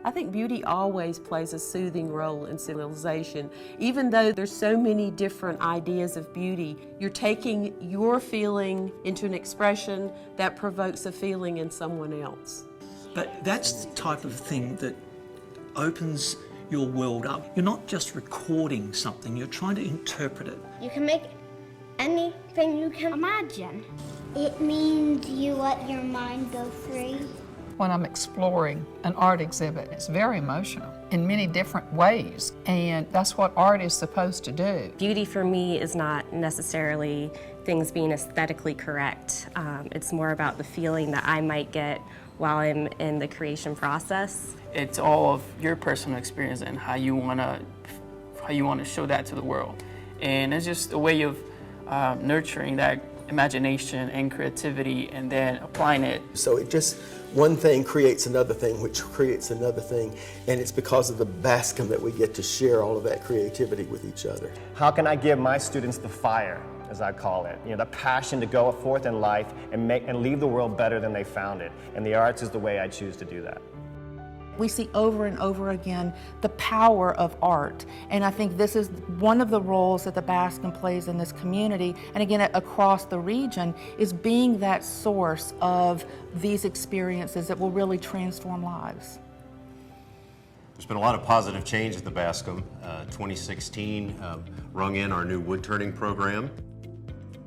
I think beauty always plays a soothing role in civilization. Even though there's so many different ideas of beauty, you're taking your feeling into an expression that provokes a feeling in someone else. But that's the type of thing that opens your world up. You're not just recording something, you're trying to interpret it. You can make anything you can imagine. It means you let your mind go free. When I'm exploring an art exhibit, it's very emotional in many different ways, and that's what art is supposed to do. Beauty for me is not necessarily things being aesthetically correct. It's more about the feeling that I might get while I'm in the creation process. It's all of your personal experience and how you want to show that to the world. And it's just a way of nurturing that imagination and creativity and then applying it. So it just, one thing creates another thing, which creates another thing, and it's because of the Bascom that we get to share all of that creativity with each other. How can I give my students the fire, as I call it, the passion to go forth in life and leave the world better than they found it? And the arts is the way I choose to do that. We see over and over again the power of art, and I think this is one of the roles that the Bascom plays in this community, and again across the region, is being that source of these experiences that will really transform lives. There's been a lot of positive change at the Bascom. 2016 rung in our new wood turning program.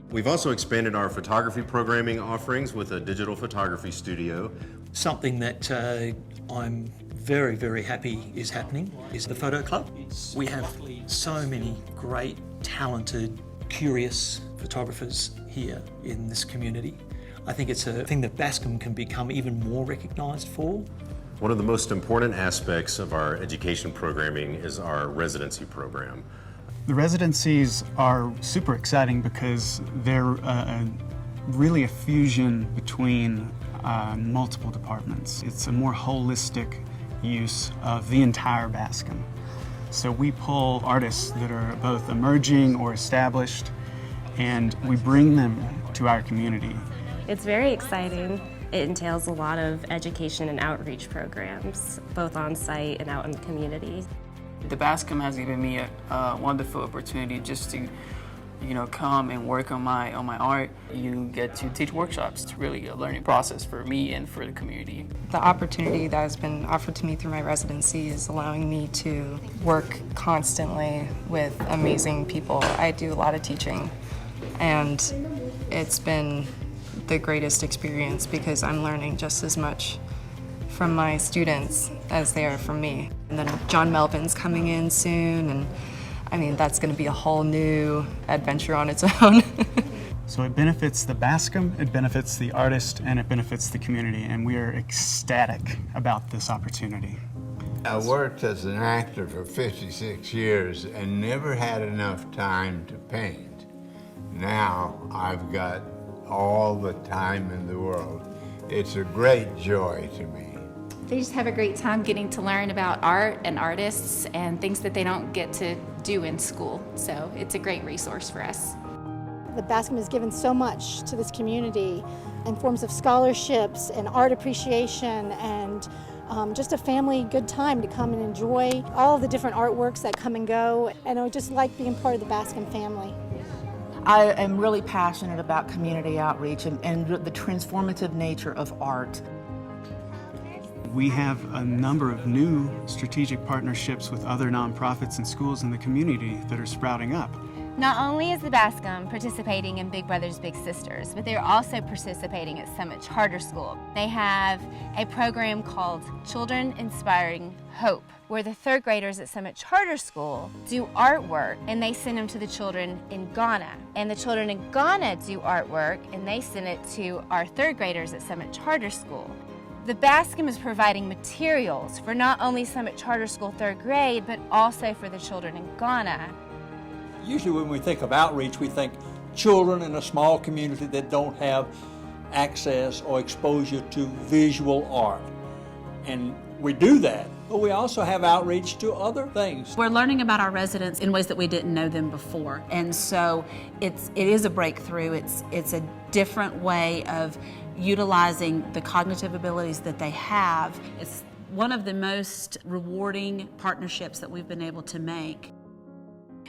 We've also expanded our photography programming offerings with a digital photography studio. Something that I'm very, very happy is happening is the Photo Club. We have so many great, talented, curious photographers here in this community. I think it's a thing that Bascom can become even more recognised for. One of the most important aspects of our education programming is our residency program. The residencies are super exciting because they're really a fusion between multiple departments. It's a more holistic use of the entire Bascom. So we pull artists that are both emerging or established, and we bring them to our community. It's very exciting. It entails a lot of education and outreach programs, both on site and out in the community. The Bascom has given me a wonderful opportunity just to come and work on my art. You get to teach workshops. It's really a learning process for me and for the community. The opportunity that has been offered to me through my residency is allowing me to work constantly with amazing people. I do a lot of teaching, and it's been the greatest experience because I'm learning just as much from my students as they are from me. And then John Melvin's coming in soon, and I mean, that's going to be a whole new adventure on its own. So it benefits the Bascom, it benefits the artist, and it benefits the community, and we are ecstatic about this opportunity. I worked as an actor for 56 years and never had enough time to paint. Now I've got all the time in the world. It's a great joy to me. They just have a great time getting to learn about art and artists and things that they don't get to do in school. So it's a great resource for us. The Bascom has given so much to this community in forms of scholarships and art appreciation and just a family good time to come and enjoy all of the different artworks that come and go. And I just like being part of the Bascom family. I am really passionate about community outreach and the transformative nature of art. We have a number of new strategic partnerships with other nonprofits and schools in the community that are sprouting up. Not only is the Bascom participating in Big Brothers Big Sisters, but they're also participating at Summit Charter School. They have a program called Children Inspiring Hope, where the third graders at Summit Charter School do artwork and they send them to the children in Ghana. And the children in Ghana do artwork and they send it to our third graders at Summit Charter School. The Bascom is providing materials for not only Summit Charter School third grade, but also for the children in Ghana. Usually when we think of outreach, we think children in a small community that don't have access or exposure to visual art. And we do that, but we also have outreach to other things. We're learning about our residents in ways that we didn't know them before. And so it is a breakthrough. It's a different way of utilizing the cognitive abilities that they have. It's one of the most rewarding partnerships that we've been able to make.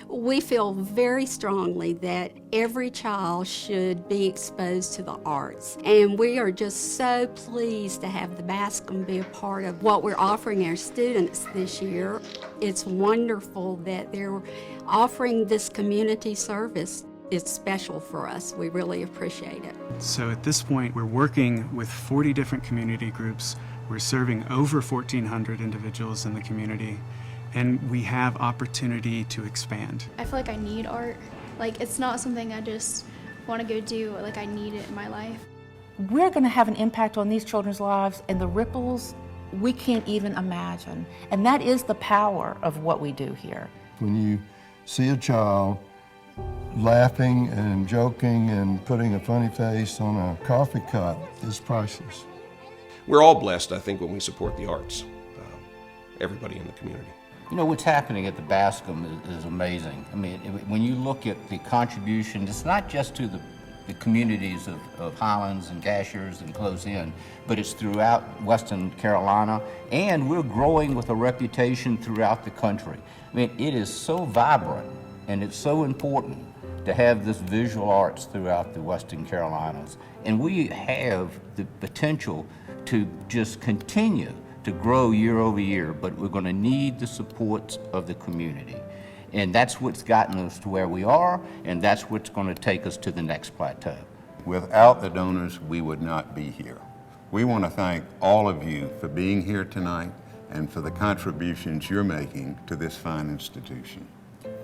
We feel very strongly that every child should be exposed to the arts, and we are just so pleased to have the Bascom be a part of what we're offering our students this year. It's wonderful that they're offering this community service. It's special for us. We really appreciate it. So at this point, we're working with 40 different community groups. We're serving over 1,400 individuals in the community, and we have opportunity to expand. I feel like I need art. Like, it's not something I just want to go do, like I need it in my life. We're going to have an impact on these children's lives, and the ripples we can't even imagine. And that is the power of what we do here. When you see a child laughing and joking and putting a funny face on a coffee cup, it's priceless. We're all blessed, I think, when we support the arts, everybody in the community. You know, what's happening at the Bascom is amazing. I mean, when you look at the contribution, it's not just to the communities of Highlands and Gashers and close in, but it's throughout Western Carolina, and we're growing with a reputation throughout the country. I mean, it is so vibrant, and it's so important to have this visual arts throughout the Western Carolinas. And we have the potential to just continue to grow year over year, but we're going to need the support of the community. And that's what's gotten us to where we are, and that's what's going to take us to the next plateau. Without the donors, we would not be here. We want to thank all of you for being here tonight and for the contributions you're making to this fine institution.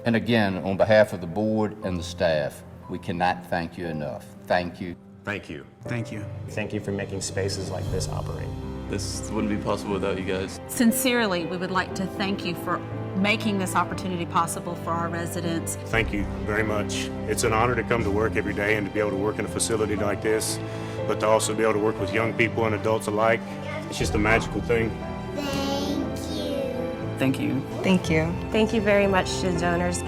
And again, on behalf of the board and the staff, we cannot thank you enough. Thank you. Thank you. Thank you. Thank you for making spaces like this operate. This wouldn't be possible without you guys. Sincerely, we would like to thank you for making this opportunity possible for our residents. Thank you very much. It's an honor to come to work every day and to be able to work in a facility like this, but to also be able to work with young people and adults alike. It's just a magical thing. Thank you. Thank you. Thank you. Thank you very much to the donors.